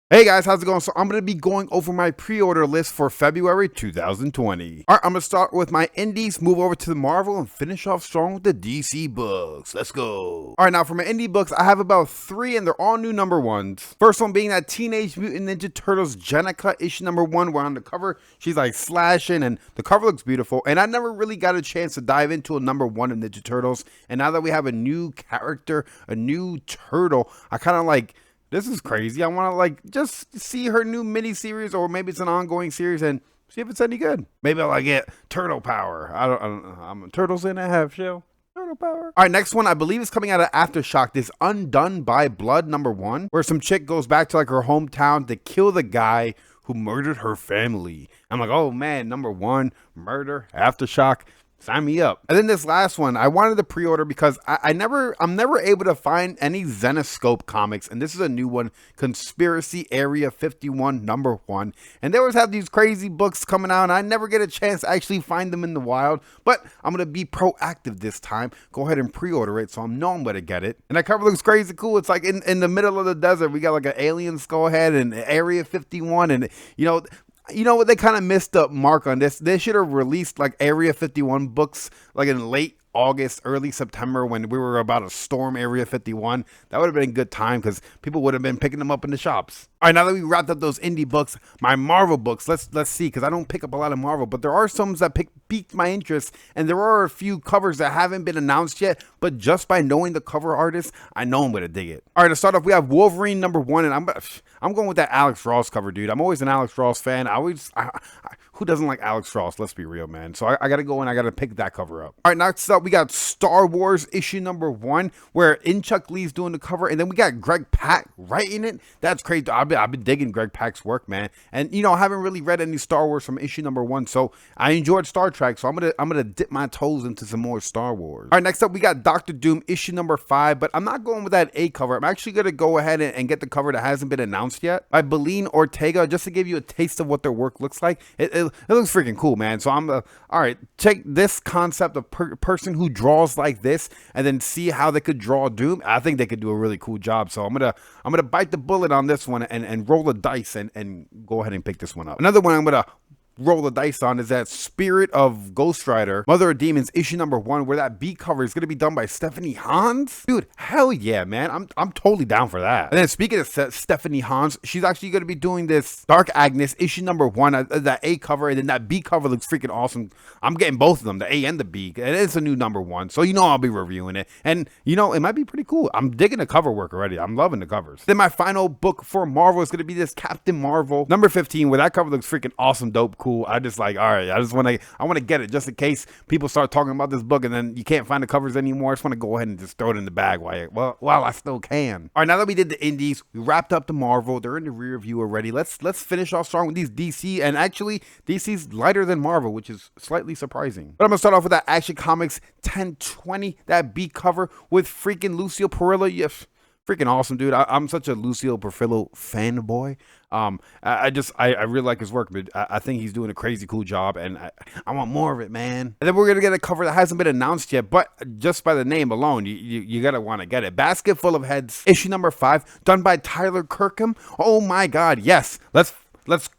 Hey guys, how's it going? So I'm going to be going over my pre-order list for February 2020. All right, I'm going to start with my indies, move over to the Marvel, and finish off strong with the DC books. Let's go. All right, now for my indie books, I have about 3 and they're all new number ones. First one being that Teenage Mutant Ninja Turtles Jennika issue number 1, where on the cover, she's like slashing and the cover looks beautiful. And I never really got a chance to dive into a number 1 of Ninja Turtles. And now that we have a new character, a new turtle, I kind of like, this is crazy. I want to like just see her new mini series, or maybe it's an ongoing series, and see if it's any good. Maybe I'll like get turtle power. I don't know. I'm turtles in a half shell. Turtle power. All right, next one I believe is coming out of Aftershock. This Undone by Blood number 1, where some chick goes back to like her hometown to kill the guy who murdered her family. I'm like, oh man, number 1 murder Aftershock. Sign me up. And then this last one, I wanted to pre-order because I'm never able to find any Zenescope comics, and this is a new one, Conspiracy Area 51 number 1. And they always have these crazy books coming out, and I never get a chance to actually find them in the wild. But I'm gonna be proactive this time. Go ahead and pre-order it, so I'm knowing where to get it. And that cover looks crazy cool. It's like in the middle of the desert. We got like an alien skull head and Area 51, and you know what, they kind of missed the mark on this. They should have released like Area 51 books like in late August, early September, when we were about to storm Area 51. That would have been a good time because people would have been picking them up in the shops. All right, now that we wrapped up those indie books, my Marvel books, let's see, because I don't pick up a lot of Marvel, but there are some that piqued my interest, and there are a few covers that haven't been announced yet, but just by knowing the cover artist, I know I'm going to dig it. All right, to start off, we have Wolverine number 1, and I'm going with that Alex Ross cover, dude. I'm always an Alex Ross fan. Who doesn't like Alex Ross? Let's be real, man. So I got to go and I got to pick that cover up. All right, next up, we got Star Wars issue number 1, where Chuck Lee's doing the cover, and then we got Greg Pak writing it. That's crazy. I've been digging Greg Pak's work, man. And I haven't really read any Star Wars from issue number 1, so I enjoyed Star Trek, so I'm gonna dip my toes into some more Star Wars. All right, next up, we got Doctor Doom issue number 5, but I'm not going with that A cover. I'm actually gonna go ahead and get the cover that hasn't been announced yet by Beline Ortega, just to give you a taste of what their work looks like. It looks freaking cool, man. So all right, take this concept of person who draws like this and then see how they could draw Doom. I think they could do a really cool job. So I'm gonna bite the bullet on this one and roll the dice and go ahead and pick this one up. Another one I'm gonna roll the dice on is that Spirit of Ghost Rider, Mother of Demons issue number 1, where that B cover is gonna be done by Stephanie Hans. Dude, hell yeah, man. I'm totally down for that. And then speaking of Stephanie Hans, she's actually gonna be doing this Dark Agnes issue number 1, that A cover, and then that B cover looks freaking awesome. I'm getting both of them, the A and the B, and it's a new number 1, so I'll be reviewing it, and it might be pretty cool. I'm digging the cover work already. I'm loving the covers. Then my final book for Marvel is gonna be this Captain Marvel number 15, where that cover looks freaking awesome, dope, cool. I just like, all right, I want to get it just in case people start talking about this book and then you can't find the covers anymore. I just want to go ahead and just throw it in the bag while I still can. All right, now that we did the indies, we wrapped up the Marvel. They're in the rear view already. Let's finish off strong with these DC, and actually DC's lighter than Marvel, which is slightly surprising. But I'm gonna start off with that Action Comics 1020, that B cover with freaking Lucio Perillo. Yes. Freaking awesome, dude. I'm such a Lucio Perillo fanboy. I really like his work, but I think he's doing a crazy cool job, and I want more of it, man. And then we're gonna get a cover that hasn't been announced yet, but just by the name alone, you gotta want to get it. Basket Full of Heads, issue number 5, done by Tyler Kirkham. Oh my God, yes. Let's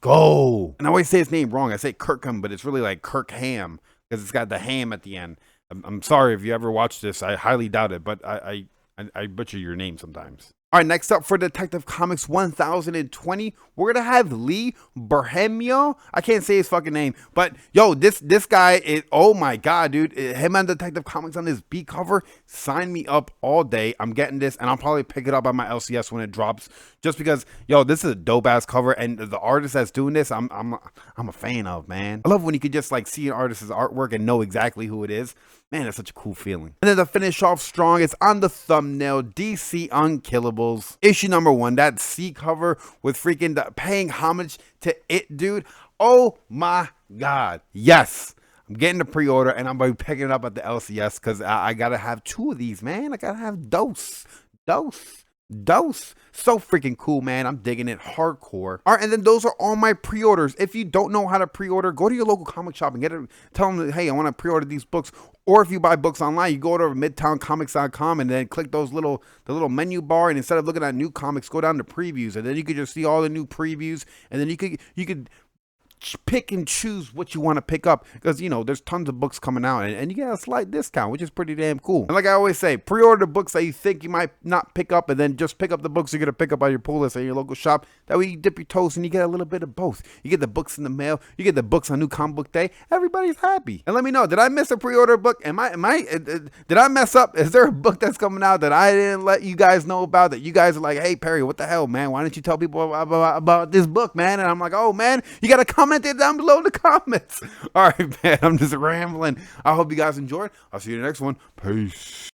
go. And I always say his name wrong. I say Kirkham, but it's really like Kirkham because it's got the ham at the end. I'm sorry if you ever watched this. I highly doubt it, but I butcher your name sometimes. All right, next up for Detective Comics 1020, we're gonna have Lee Bermejo. I can't say his fucking name, but yo, this guy is, oh my God, dude. Him and Detective Comics on this B cover, sign me up all day. I'm getting this, and I'll probably pick it up on my LCS when it drops, just because, yo, this is a dope ass cover, and the artist that's doing this, I'm a fan of, man. I love when you could just like see an artist's artwork and know exactly who it is. Man, that's such a cool feeling. And then to finish off strong, it's on the thumbnail, DC Unkillables, issue number 1, that C cover with freaking paying homage to It, dude. Oh my God. Yes. I'm getting the pre-order, and I'm going to be picking it up at the LCS because I got to have 2 of these, man. I got to have Dose. So freaking cool, man. I'm digging it hardcore. All right, and then those are all my pre-orders. If you don't know how to pre-order, go to your local comic shop and get it. Tell them, hey, I want to pre-order these books. Or if you buy books online, you go to midtowncomics.com and then click the little menu bar, and instead of looking at new comics, go down to previews, and then you could just see all the new previews, and then you could pick and choose what you want to pick up, because there's tons of books coming out, and you get a slight discount, which is pretty damn cool. And like I always say, pre-order the books that you think you might not pick up, and then just pick up the books you're gonna pick up on your pull list at your local shop. That way you dip your toes and you get a little bit of both. You get the books in the mail, you get the books on New Comic Book Day. Everybody's happy. And let me know, did I miss a pre-order book? Did I mess up? Is there a book that's coming out that I didn't let you guys know about, that you guys are like, hey Perry, what the hell, man, why didn't you tell people about this book, man? And I'm like, oh man, you gotta comment it down below in the comments. All right, man, I'm just rambling. I hope you guys enjoyed. I'll see you in the next one. Peace.